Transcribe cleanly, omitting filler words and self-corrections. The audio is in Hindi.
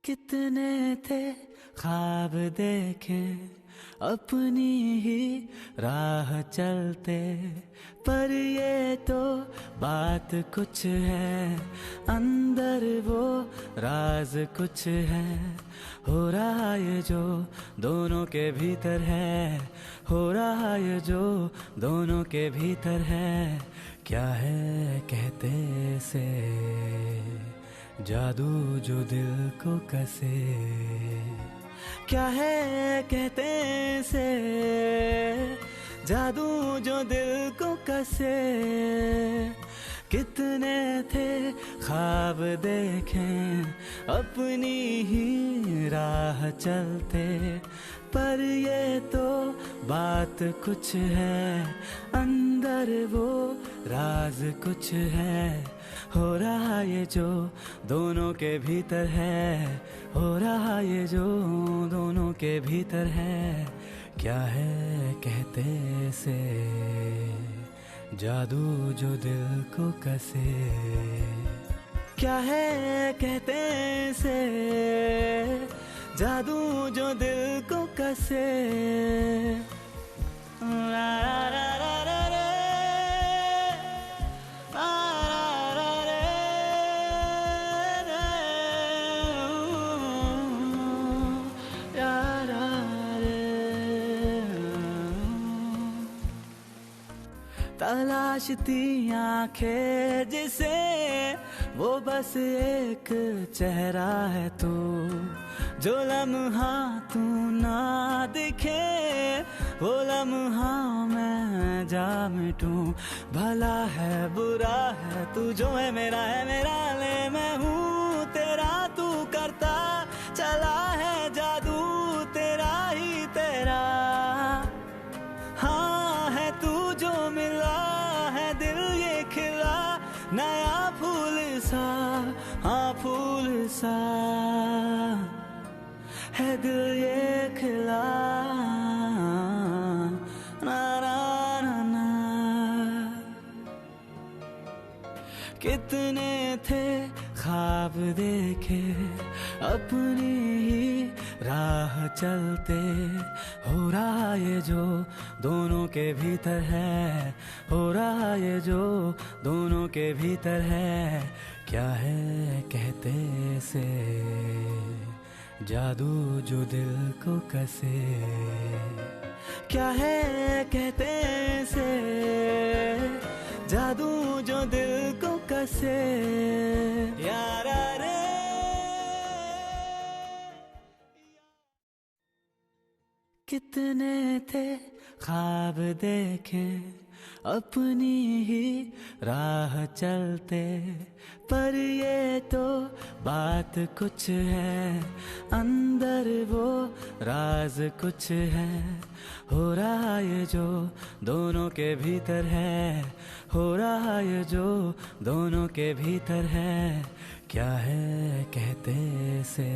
कितने थे ख्वाब देखे अपनी ही राह चलते, पर ये तो बात कुछ है, अंदर वो राज कुछ है। हो रहा ये जो दोनों के भीतर है, हो रहा ये जो दोनों के भीतर है। क्या है कहते से जादू जो दिल को कसे, क्या है कहते से जादू जो दिल को कसे। कितने थे ख्वाब देखे अपनी ही राह चलते, पर ये तो बात कुछ है, अंदर वो राज कुछ है। हो रहा ये जो दोनों के भीतर है, हो रहा ये जो दोनों के भीतर है। क्या है कहते से जादू जो दिल को कसे, क्या है कहते से जादू जो दिल को कसे। तलाशती आंखें जिसे, वो बस एक चेहरा है तू, जो लम्हा तू ना दिखे वो लम्हा मैं जा मिटूं। भला है बुरा है तू जो है मेरा ले मैं हूँ तेरा, तू करता चला है जादू तेरा ही तेरा। हाँ है तू जो मिला है दिल ये खिला, नया फूल सा, हाँ फूल सा है दिल ये खिला। ना ना ना ना। कितने थे ख्वाब देखे अपनी ही राह चलते, हो रहा ये जो दोनों के भीतर है, हो रहा ये जो दोनों के भीतर है। क्या है कहते से जादू जो दिल को कसे, क्या है कहते से जादू जो दिल को कसे। यारा रे कितने थे ख्वाब देखे अपनी ही राह चलते, पर ये तो बात कुछ है, अंदर वो राज कुछ है। हो रहा ये जो दोनों के भीतर है, हो रहा ये जो दोनों के भीतर है। क्या है कहते से